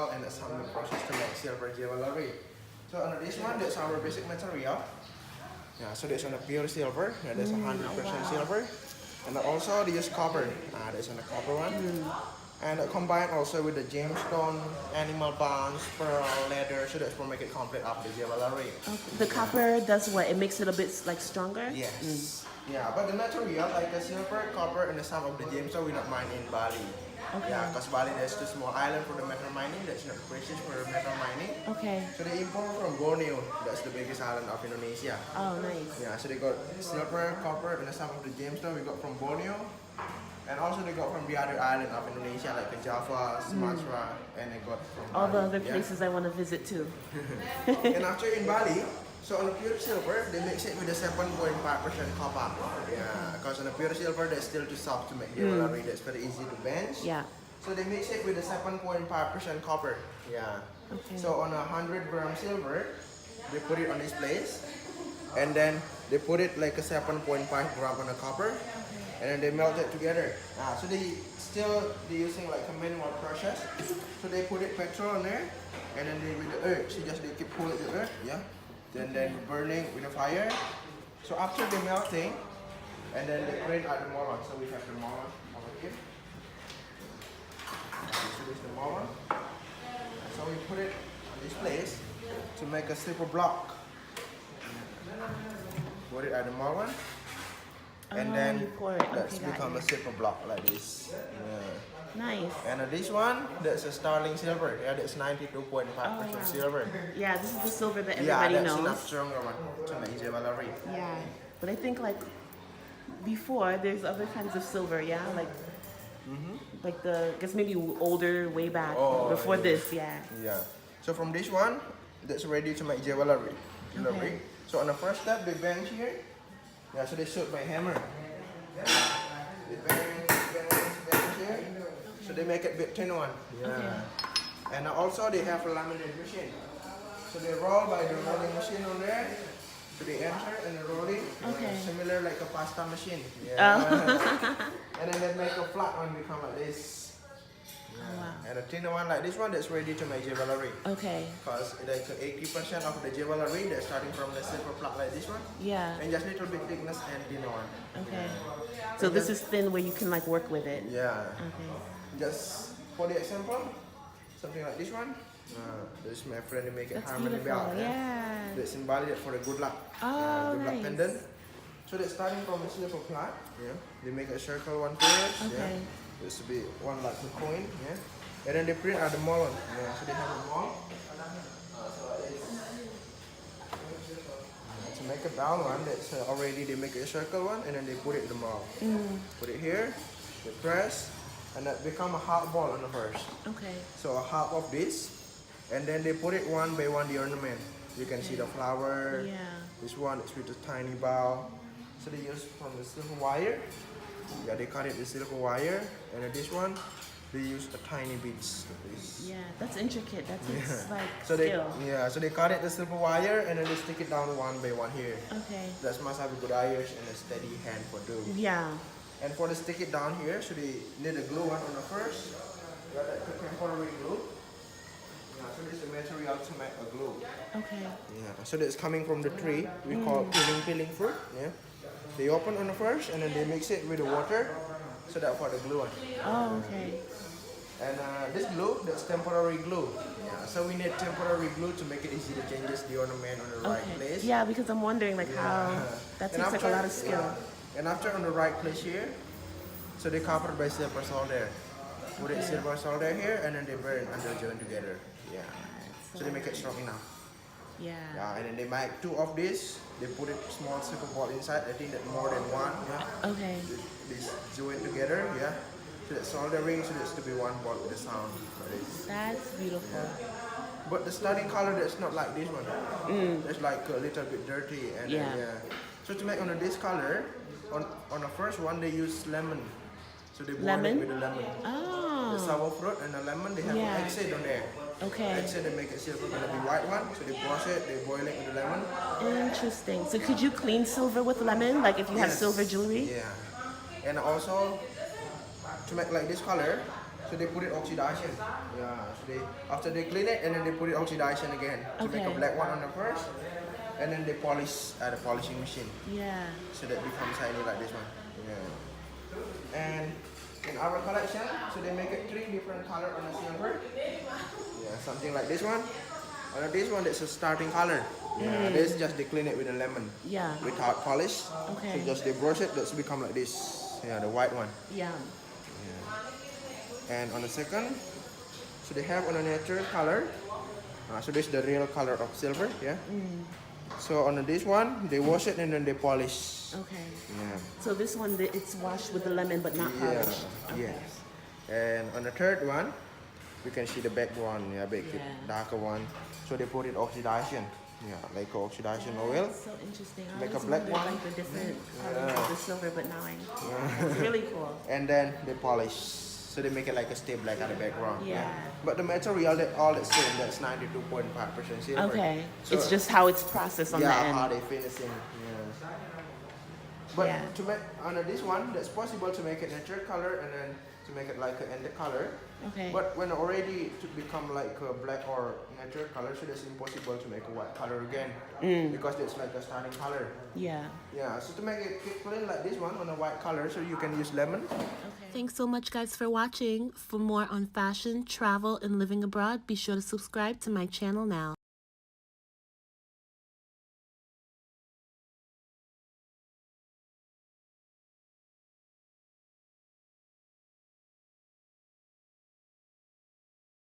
and the assembly process to make silver jewelry. So on this one, that's our basic material. Yeah, so that's on a pure silver. Yeah, that's 100% silver. And also they use copper. That's on the copper one. And combined also with the gemstone, animal bones, pearl, leather. So that's for make it complete up the jewelry. Okay. The copper does what? It makes it a bit like stronger? Yes. Yeah, but the material like the silver, copper, and some of the gemstone we not mine in Bali. Okay. Yeah, because Bali there's too small island for the metal mining. That's not precious for metal mining. Okay. So they import from Borneo. That's the biggest island of Indonesia. Oh, nice. Yeah, so they got silver, copper, and some of the gemstone we got from Borneo. And also they got from the other island of Indonesia like Java, Sumatra, and they got from All the Bali, other places I want to visit too. And after in Bali, so on the pure silver, they mix it with a 7.5% copper. Yeah, because on the pure silver, they're still too soft to make jewelry. That's very easy to bench. Yeah. So they mix it with a 7.5% copper. Yeah. Okay. So on 100-gram silver, they put it on this place, and then they put it like a 7.5 gram on the copper, and then they melt it together. So they using like a manual process. So they put it petrol on there, and then they with the earth. So just they keep pulling the earth. Yeah. Then burning with the fire. So after the melting, and then they print out the molon. So we have the molon over here. So this is the molon. So we put it on this place to make a slipper block. Put it at the molon, and then you pour it. that's Okay, become a slipper block like this. Yeah. Nice. And this one, that's a sterling silver. Yeah, that's 92.5% silver. Yeah, this is the silver that Yeah, everybody that's knows. enough stronger one to make jewelry. Yeah, but I think like before there's other kinds of silver. Yeah, like the I guess maybe older, way back before this. Yeah. Yeah. So from this one, that's ready to make jewelry. Okay. So on the first step, they bench here. Yeah. So they shoot by hammer. They bench here. So they make it a bit thin one. Yeah. Okay. And also they have a laminate machine. So they roll by the rolling machine on there. So they enter and they roll it. Okay. Similar like a pasta machine. Yeah. Oh. And then they make a flat one become like this. Yeah. Wow. And a thinner one like this one that's ready to make jewelry. Okay. Because like 80% of the jewelry they're starting from the silver flat like this one. Yeah. And just little bit thickness and thinner one. Okay. Yeah. So this is thin where you can like work with it. Yeah. Okay. Just for the example, something like this one. This is my friend, they make it That's Handmade beautiful. belt. Yeah. That's in Bali for the good luck. Oh, good luck nice. pendant. So they're starting from the silver flat. Yeah. They make a circle one first. Okay. Yeah. This will be one like a coin. Yeah. And then they print out the molon. Yeah. So they have a mold. To make a down one, that's already they make a circle one, and then they put it in the mold. Put it here. They press, and that become a half ball on the first. Okay. So a half of this, and then they put it one by one the ornament. You can see the flower. Yeah. This one is with a tiny bow. So they use from the silver wire. Yeah, they cut it with silver wire, and then this one they use a tiny beads. Yeah, that's intricate. That takes like So skill. so they cut it the silver wire, and then they stick it down one by one here. Okay. That must have a good iron and a steady hand for do. Yeah. And for the stick it down here, so they need a glue one on the first. Got that temporary glue. Yeah, so this is the material to make a glue. Okay. Yeah, so that's coming from the tree. We call peeling fruit. Yeah. They open on the first, and then they mix it with the water. So that's for the glue one. Oh, okay. And this glue, that's temporary glue. Yeah, so we need temporary glue to make it easy to change the ornament on the right place. Yeah, because I'm wondering like how that takes like a lot of skill. And after on the right place here, so they covered by silver solder. Put it silver solder here, and then they burn and they join together. Yeah. So they make it strong enough. Yeah. Yeah, and then they make two of this. They put it small silver ball inside. I think that more than one. Yeah. Okay. They join together. Yeah. So that soldering, so that's to be one ball with the sound. That's beautiful. But the starting color, that's not like this one. It's like a little bit dirty. And Yeah. So to make on this color, on the first one they use lemon. So they boil Lemon? it with the lemon. The Oh. sour fruit and the lemon, they have Yeah. an exit on there. Okay. Exit, they make it silver, gonna be white one. So they wash it, they boil it with the lemon. Interesting. So could you clean silver with lemon, like if you have Yes. silver jewelry? Yeah. And also, to make like this color, So they put it oxidation. Yeah. So they after they clean it and then they put it oxidation again to make a Okay. black one on the first, and then they polish at the polishing machine. Yeah. So that becomes shiny like this one. Yeah. And in our collection, so they make it 3 different color on the silver. Yeah, something like this one. On this one, that's a starting color. Yeah, this just they clean it with a lemon. Yeah. Without polish. Okay. So just they brush it, that's become like this. Yeah, the white one. Yeah. Yeah. And on the second, so they have on a natural color. So this is the real color of silver. Yeah. So on this one, they wash it and then they polish. Okay. Yeah. So this one, it's washed with the lemon but not Yeah. polished. Okay. Yes. And on the third one, you can see the background. Yeah, big Yeah. darker one. So they put it oxidation. Yeah, like oxidation oil. So interesting. I Make a always black wondered, one. like the different colors of the silver, but now I know. It's really cool. And then they polish. So they make it like a stay black at the background. Yeah. But the material, all the same. That's 92.5% silver. Okay. So, It's just how it's processed on the yeah, end. how they finishing. Yeah. But Yeah. to make under this one, that's possible to make it natural color and then to make it like an end color. Okay. But when already to become like a black or natural color, so that's impossible to make a white color again because it's like a starting color. Yeah. Yeah. So to make it clean like this one on a white color, so you can use lemon. Okay. Thanks so much, guys, for watching. For more on fashion, travel, and living abroad, be sure to subscribe to my channel now.